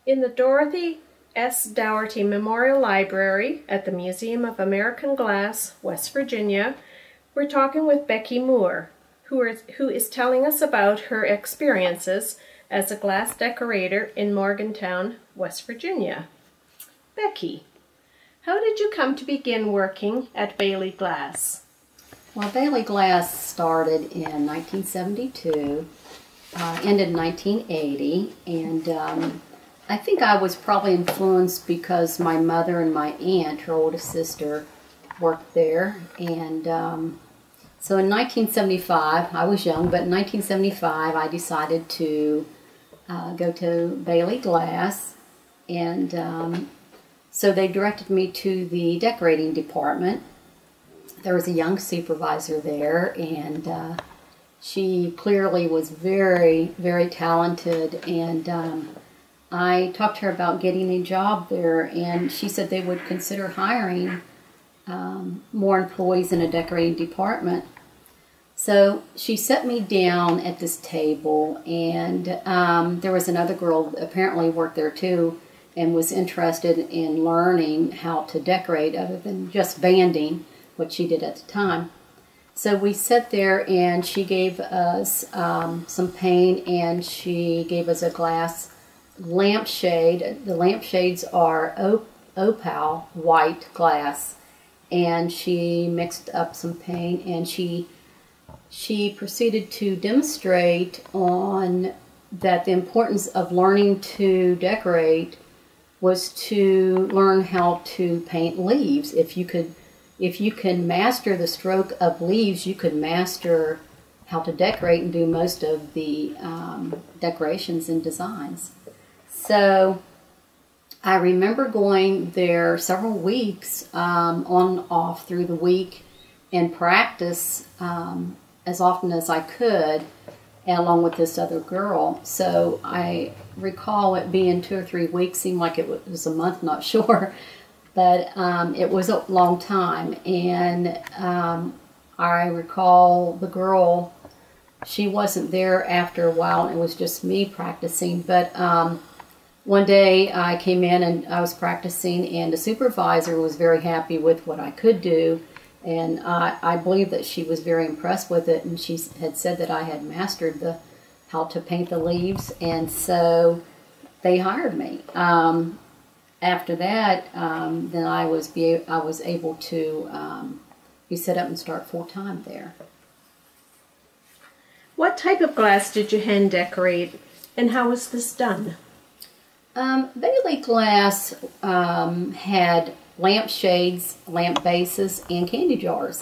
In the Dorothy S. Dougherty Memorial Library at the Museum of American Glass, West Virginia, we're talking with Becky Moore, who is telling us about her experiences as a glass decorator in Morgantown, West Virginia. Becky, how did you come to begin working at Bailey Glass? Well, Bailey Glass started in 1972, ended in 1980, and I think I was probably influenced because my mother and my aunt, her oldest sister, worked there. And so in 1975, I was young, but in 1975 I decided to go to Bailey Glass, and so they directed me to the decorating department. There was a young supervisor there, and she clearly was very, very talented, and I talked to her about getting a job there, and she said they would consider hiring more employees in a decorating department. So she set me down at this table, and there was another girl that apparently worked there too and was interested in learning how to decorate other than just banding, what she did at the time. So we sat there, and she gave us some paint, and she gave us a glass lampshade. The lampshades are opal white glass, and she mixed up some paint, and she proceeded to demonstrate on that the importance of learning to decorate was to learn how to paint leaves. If you can master the stroke of leaves, you could master how to decorate and do most of the decorations and designs. So I remember going there several weeks on and off through the week and practice as often as I could, along with this other girl. So I recall it being 2 or 3 weeks, seemed like it was a month, not sure, but it was a long time. And I recall the girl, she wasn't there after a while, it was just me practicing, but one day I came in and I was practicing, and the supervisor was very happy with what I could do, and I believe that she was very impressed with it, and she had said that I had mastered how to paint the leaves, and so they hired me. After that, then I was able to be set up and start full-time there. What type of glass did you hand decorate, and how was this done? Bailey Glass had lampshades, lamp bases, and candy jars.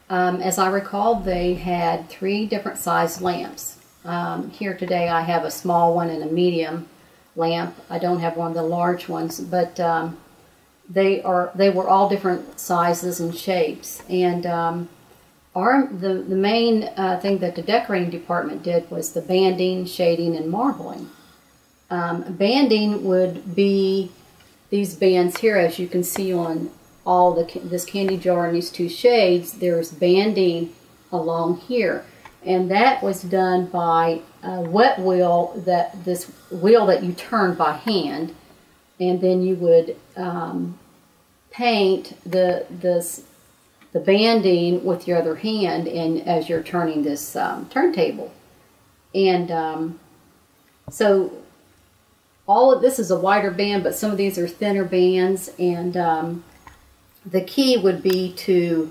As I recall, they had 3 different size lamps. Here today I have a small one and a medium lamp. I don't have one of the large ones, but they were all different sizes and shapes. And the main thing that the decorating department did was the banding, shading, and marbling. Banding would be these bands here, as you can see on all this candy jar and these 2 shades. There's banding along here, and that was done by a wet wheel, this wheel that you turn by hand, and then you would paint the banding with your other hand, and as you're turning this turntable, and so all of this is a wider band, but some of these are thinner bands, and the key would be to,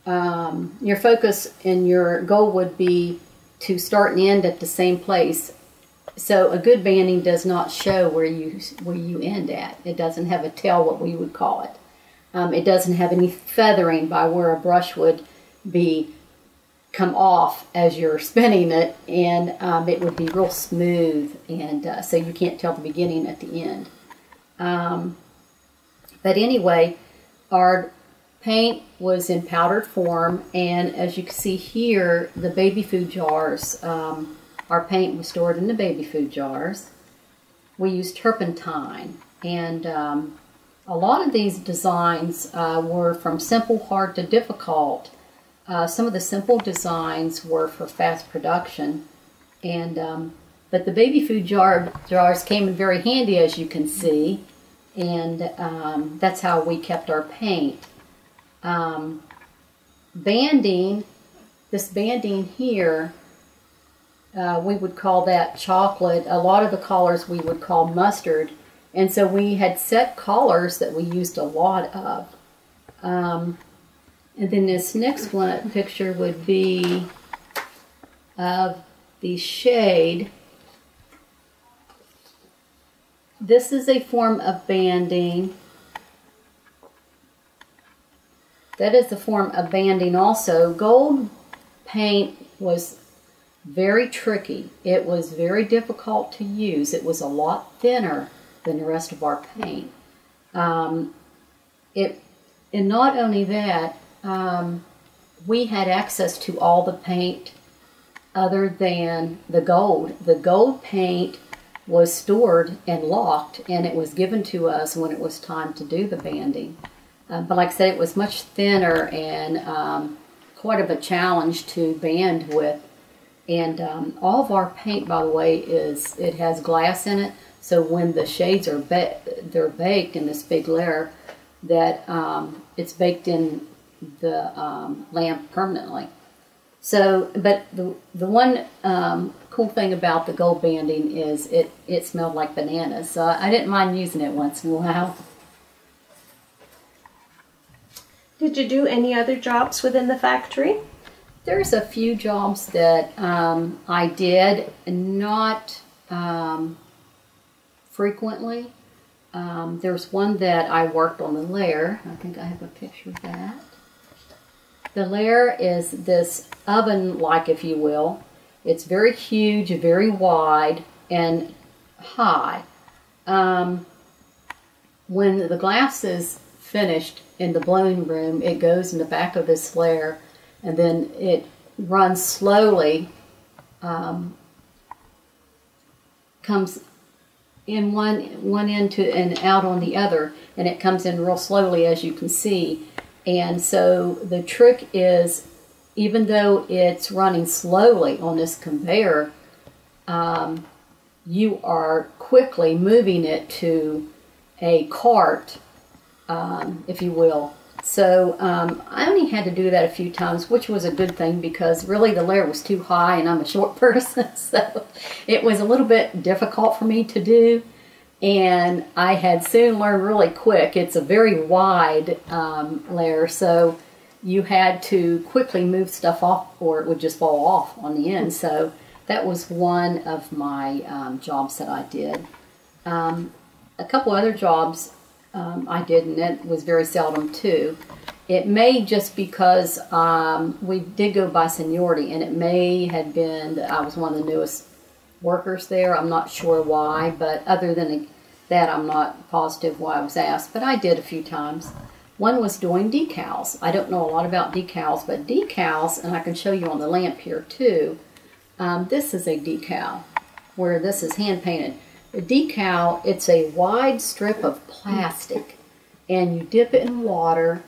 your focus and your goal would be to start and end at the same place. So a good banding does not show where you end at. It doesn't have a tail, what we would call it. It doesn't have any feathering by where a brush would come off as you're spinning it, and it would be real smooth, and so you can't tell the beginning at the end. But anyway, our paint was in powdered form, and as you can see here, the baby food jars, our paint was stored in the baby food jars. We used turpentine, and a lot of these designs were from simple, hard to difficult. Some of the simple designs were for fast production, and But the baby food jars came in very handy, as you can see, and that's how we kept our paint. Banding, this banding here, we would call that chocolate. A lot of the colors we would call mustard. And so we had set colors that we used a lot of. And then this next picture would be of the shade. This is a form of banding. That is a form of banding also. Gold paint was very tricky. It was very difficult to use. It was a lot thinner than the rest of our paint. And not only that, we had access to all the paint other than the gold. The gold paint was stored and locked, and it was given to us when it was time to do the banding. But like I said, it was much thinner and quite of a challenge to band with. And all of our paint, by the way, it has glass in it. So when the shades are they're baked in this big layer, that it's baked in the lamp permanently. So, but the one cool thing about the gold banding is it smelled like bananas. So I didn't mind using it once in a while. Did you do any other jobs within the factory? There's a few jobs that I did, not frequently. There's one that I worked on the layer. I think I have a picture of that. The layer is this oven-like, if you will. It's very huge, very wide, and high. When the glass is finished in the blowing room, it goes in the back of this layer, and then it runs slowly, comes in one end and out on the other, and it comes in real slowly, as you can see. And so the trick is, even though it's running slowly on this conveyor, you are quickly moving it to a cart, if you will. So I only had to do that a few times, which was a good thing because really the layer was too high and I'm a short person, so it was a little bit difficult for me to do. And I had soon learned really quick. It's a very wide layer, so you had to quickly move stuff off or it would just fall off on the end. So that was one of my jobs that I did. A couple other jobs I did, and it was very seldom too. It may just because we did go by seniority, and it may have been that I was one of the newest workers there. I'm not sure why, but other than that, I'm not positive why I was asked, but I did a few times. One was doing decals. I don't know a lot about decals, but decals, and I can show you on the lamp here too. This is a decal, where this is hand painted. A decal, it's a wide strip of plastic, and you dip it in water,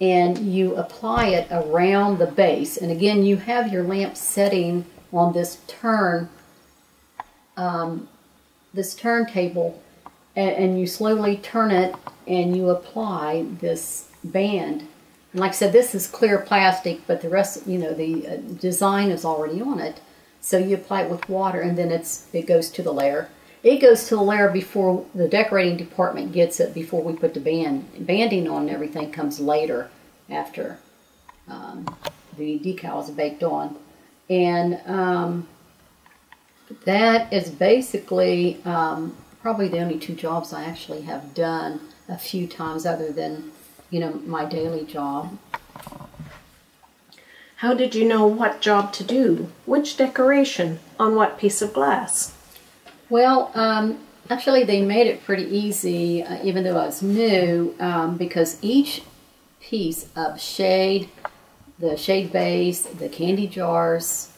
and you apply it around the base. And again, you have your lamp setting on this turntable, and you slowly turn it, and you apply this band. And like I said, this is clear plastic, but the rest, you know, the design is already on it. So you apply it with water, and then it goes to the layer. It goes to the layer before the decorating department gets it, before we put the banding on. And everything comes later, after the decal is baked on. And that is basically probably the only two jobs I actually have done a few times, other than, you know, my daily job. How did you know what job to do? Which decoration? On what piece of glass? Well, actually they made it pretty easy, even though I was new, because each piece of shade, the shade base, the candy jars,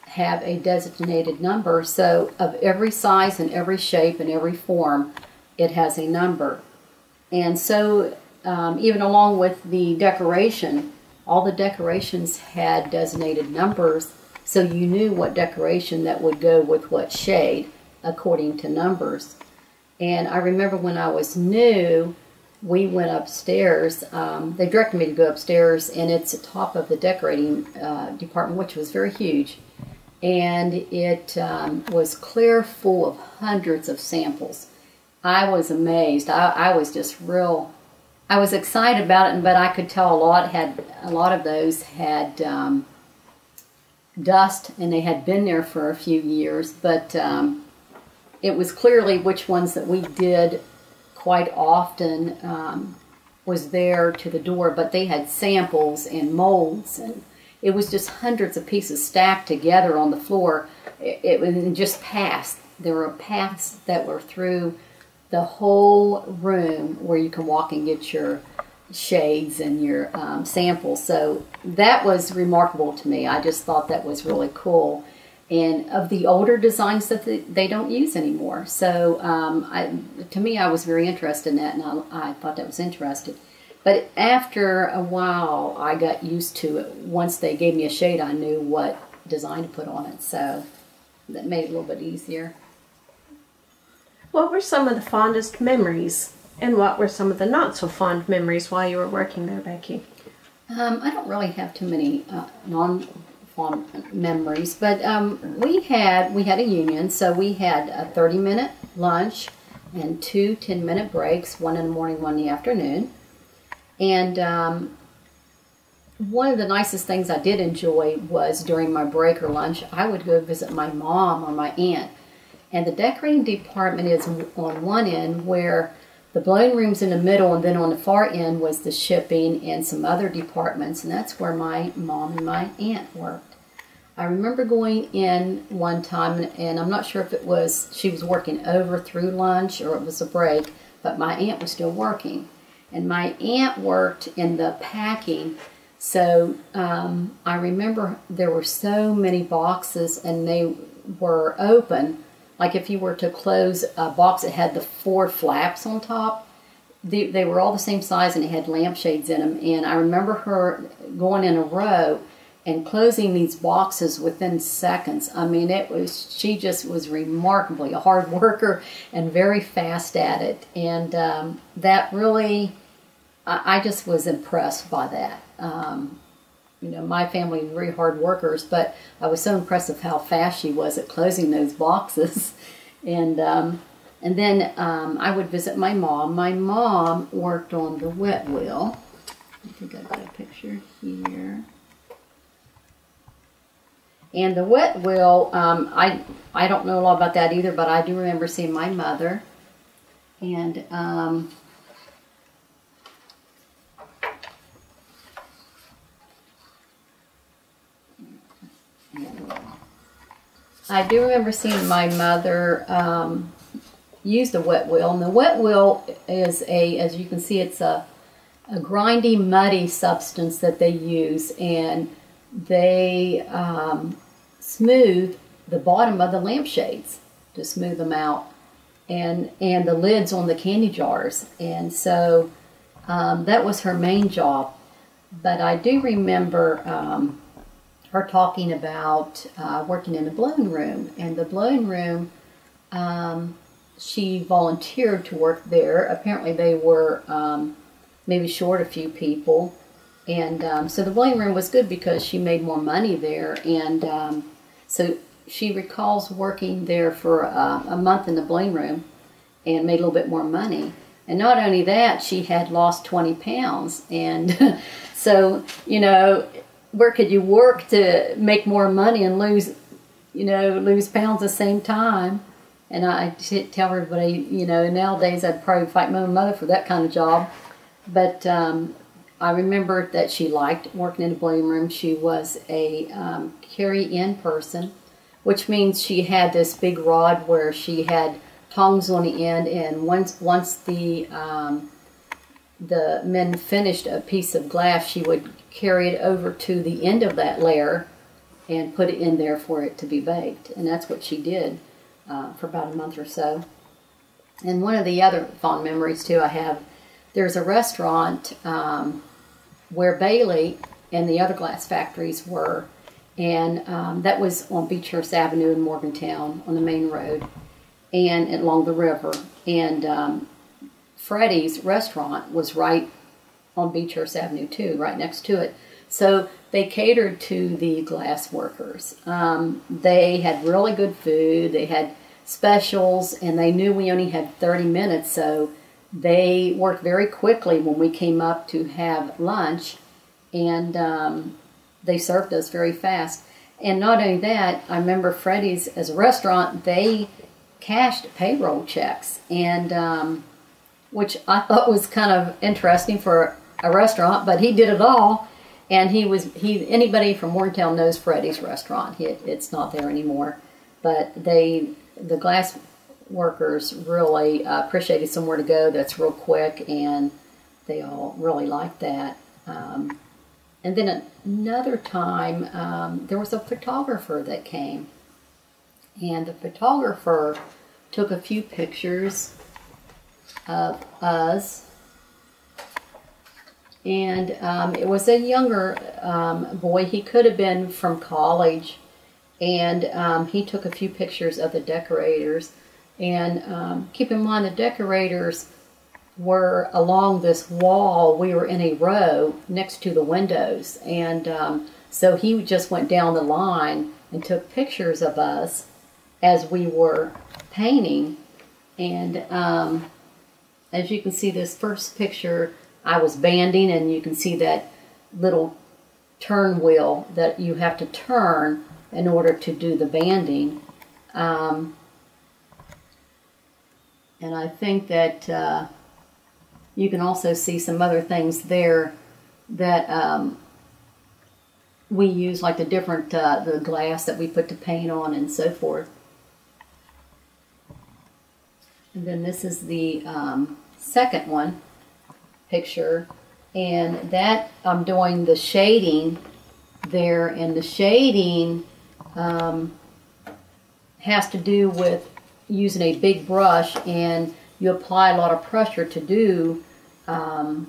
have a designated number. So of every size and every shape and every form, it has a number. And so even along with the decoration, all the decorations had designated numbers, so you knew what decoration that would go with what shade according to numbers. And I remember when I was new, we went upstairs. They directed me to go upstairs, and it's at the top of the decorating department, which was very huge. And it was clear full of hundreds of samples. I was amazed. I was just I was excited about it, but I could tell a lot of those had dust, and they had been there for a few years, but it was clearly which ones that we did quite often was there to the door, but they had samples and molds, and it was just hundreds of pieces stacked together on the floor. It was just paths. There were paths that were through the whole room where you can walk and get your shades and your samples. So that was remarkable to me. I just thought that was really cool. And of the older designs that they don't use anymore. So to me, I was very interested in that, and I thought that was interesting. But after a while, I got used to it. Once they gave me a shade, I knew what design to put on it. So that made it a little bit easier. What were some of the fondest memories, and what were some of the not so fond memories while you were working there, Becky? I don't really have too many non-fond memories, but we had a union, so we had a 30-minute lunch and 2 10-minute breaks, one in the morning, one in the afternoon. And one of the nicest things I did enjoy was during my break or lunch, I would go visit my mom or my aunt. And the decorating department is on one end, where the blown room's in the middle, and then on the far end was the shipping and some other departments, and that's where my mom and my aunt worked. I remember going in one time, and I'm not sure if she was working over through lunch or it was a break, but my aunt was still working. And my aunt worked in the packing, so I remember there were so many boxes, and they were open. Like if you were to close a box that had the 4 flaps on top, they were all the same size, and it had lampshades in them. And I remember her going in a row and closing these boxes within seconds. I mean, she just was remarkably a hard worker and very fast at it. And that really, I just was impressed by that. You know, my family was very hard workers, but I was so impressed with how fast she was at closing those boxes. And then I would visit my mom. My mom worked on the wet wheel. I think I've got a picture here. And the wet wheel, I don't know a lot about that either, but I do remember seeing my mother. And I do remember seeing my mother use the wet wheel. And the wet wheel is as you can see, it's a grindy, muddy substance that they use. And they smooth the bottom of the lampshades to smooth them out. And the lids on the candy jars. And so that was her main job. But I do remember her talking about working in the blown room. And the blown room, she volunteered to work there. Apparently they were maybe short a few people. And so the blown room was good because she made more money there. And so she recalls working there for a month in the blown room and made a little bit more money. And not only that, she had lost 20 pounds. And so, you know, where could you work to make more money and lose pounds at the same time? And I tell everybody, you know, nowadays I'd probably fight my own mother for that kind of job. But I remember that she liked working in the blown room. She was a carry-in person, which means she had this big rod where she had tongs on the end, and once the men finished a piece of glass, she would carry it over to the end of that layer and put it in there for it to be baked. And that's what she did for about a month or so. And one of the other fond memories too I have, there's a restaurant where Bailey and the other glass factories were, and that was on Beechhurst Avenue in Morgantown on the main road and along the river. And Freddie's restaurant was right on Beechhurst Avenue too, right next to it. So they catered to the glass workers. They had really good food. They had specials, and they knew we only had 30 minutes, so they worked very quickly when we came up to have lunch, and they served us very fast. And not only that, I remember Freddie's, as a restaurant, they cashed payroll checks, and which I thought was kind of interesting for a restaurant, but he did it all. And anybody from Morgantown knows Freddie's restaurant. It's not there anymore, but the glass workers really appreciated somewhere to go that's real quick, and they all really liked that. And then another time, there was a photographer that came, and the photographer took a few pictures of us. And it was a younger boy. He could have been from college, and he took a few pictures of the decorators. And keep in mind, the decorators were along this wall. We were in a row next to the windows, and so he just went down the line and took pictures of us as we were painting. And as you can see, this first picture, I was banding, and you can see that little turn wheel that you have to turn in order to do the banding. And I think that you can also see some other things there that we use, like the different the glass that we put the paint on and so forth. And then this is the second picture, and that I'm doing the shading there, and the shading has to do with using a big brush, and you apply a lot of pressure to do, and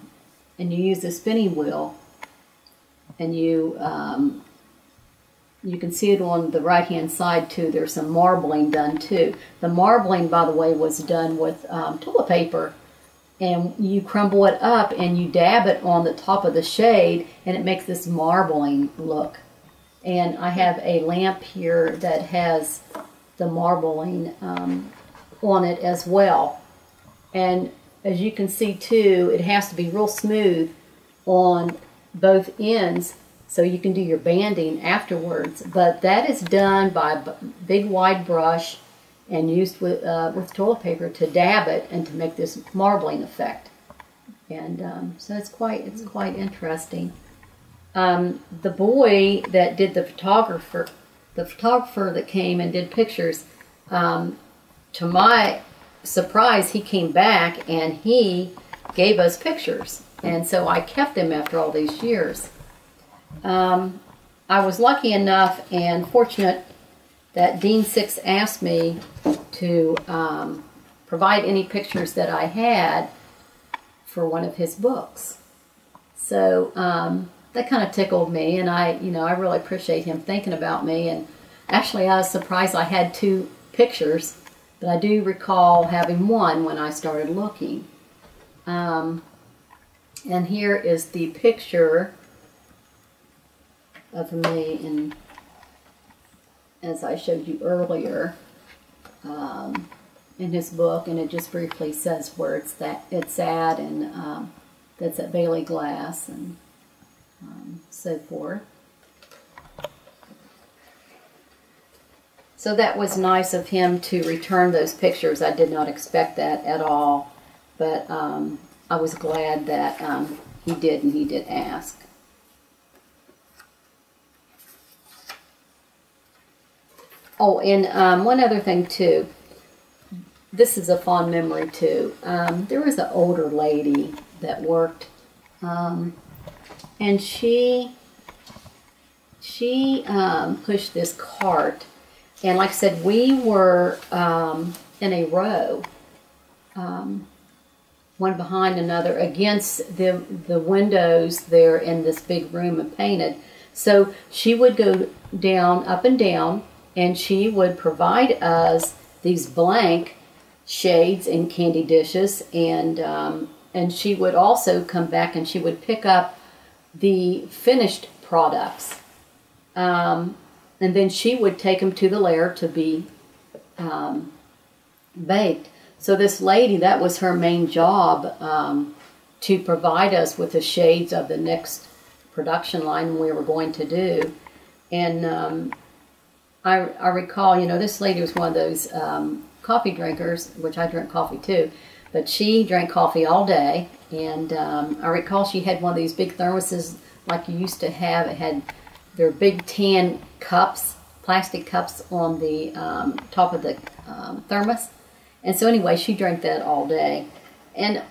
you use the spinning wheel, and you can see it on the right hand side too. There's some marbling done too. The marbling, by the way, was done with toilet paper, and you crumble it up and you dab it on the top of the shade, and it makes this marbling look. And I have a lamp here that has the marbling on it as well. And as you can see too, it has to be real smooth on both ends so you can do your banding afterwards. But that is done by a big wide brush and used with toilet paper to dab it and to make this marbling effect. And so it's quite interesting. The boy that did the photographer that came and did pictures, to my surprise, he came back and he gave us pictures. And so I kept them after all these years. I was lucky enough and fortunate that Dean Six asked me to provide any pictures that I had for one of his books. So that kind of tickled me, and I really appreciate him thinking about me. And actually, I was surprised I had 2 pictures, but I do recall having one when I started looking. And here is the picture of me, and as I showed you earlier, in his book, and it just briefly says where it's at, and that's at Bailey Glass, and so forth. So that was nice of him to return those pictures. I did not expect that at all, but I was glad that he did, and he did ask. Oh, and one other thing too. This is a fond memory too. There was an older lady that worked, and she pushed this cart, and like I said, we were in a row, one behind another against the windows there in this big room and painted. So she would go down, up and down, and she would provide us these blank shades and candy dishes, and she would also come back and she would pick up the finished products, and then she would take them to the lair to be baked. So this lady, that was her main job, to provide us with the shades of the next production line we were going to do. And I recall, this lady was one of those coffee drinkers, which I drink coffee too, but she drank coffee all day. And I recall she had one of these big thermoses like you used to have. It had their big tan cups, plastic cups on the top of the thermos. And so anyway, she drank that all day. And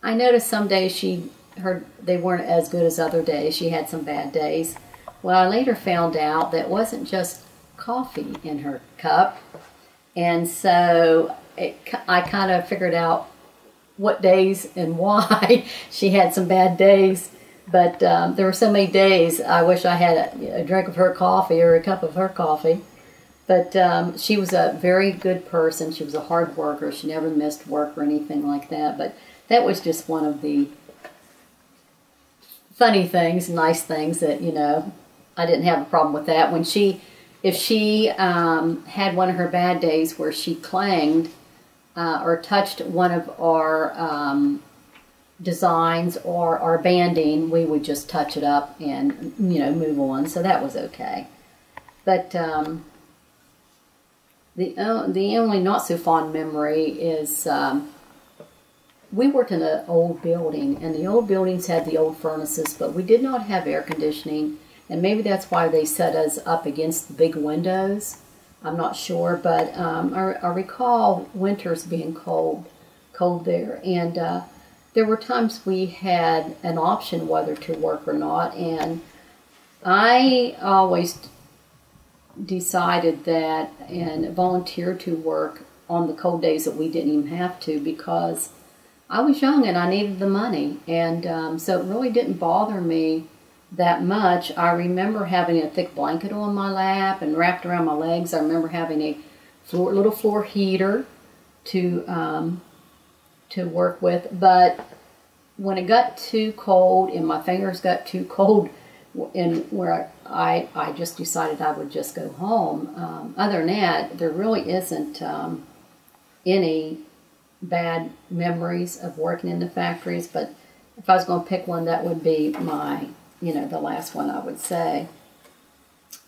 I noticed some days they weren't as good as other days. She had some bad days. Well, I later found out that it wasn't just coffee in her cup. And so I kind of figured out what days and why she had some bad days. But there were so many days I wish I had a drink of her coffee or a cup of her coffee. But she was a very good person. She was a hard worker. She never missed work or anything like that. But that was just one of the funny things, nice things that, I didn't have a problem with that. If she had one of her bad days where she clanged or touched one of our designs or our banding, we would just touch it up and, move on. So that was okay. But the only not so fond memory is we worked in an old building, and the old buildings had the old furnaces, but we did not have air conditioning, and maybe that's why they set us up against the big windows. I'm not sure, but I recall winters being cold there, and there were times we had an option whether to work or not, and I always decided that and volunteered to work on the cold days that we didn't even have to, because I was young and I needed the money, and so it really didn't bother me that much. I remember having a thick blanket on my lap and wrapped around my legs. I remember having a little floor heater to work with, but when it got too cold and my fingers got too cold, and where I just decided I would just go home. Other than that, there really isn't any bad memories of working in the factories, but if I was going to pick one, that would be my, the last one I would say.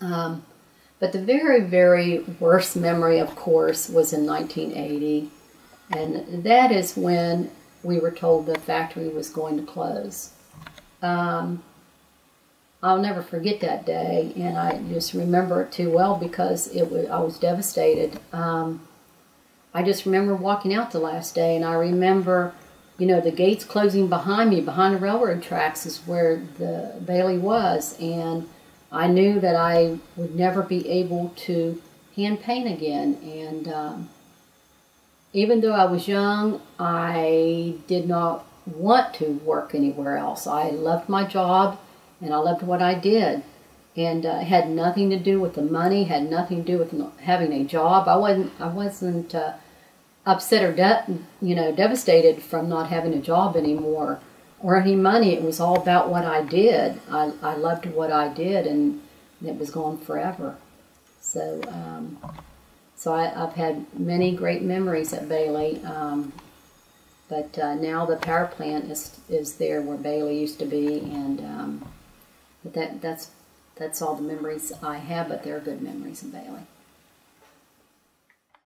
But the very, very worst memory, of course, was in 1980, and that is when we were told the factory was going to close. I'll never forget that day, and I just remember it too well because I was devastated. I just remember walking out the last day, and I remember, the gates closing behind me. Behind the railroad tracks is where the Bailey was, and I knew that I would never be able to hand paint again. And even though I was young, I did not want to work anywhere else. I loved my job, and I loved what I did. And it had nothing to do with the money, had nothing to do with having a job. I wasn't upset or devastated from not having a job anymore or any money. It was all about what I did. I loved what I did, and it was gone forever. So I've had many great memories at Bailey. But now the power plant is there where Bailey used to be, and but that's all the memories I have, but they're good memories in Bailey.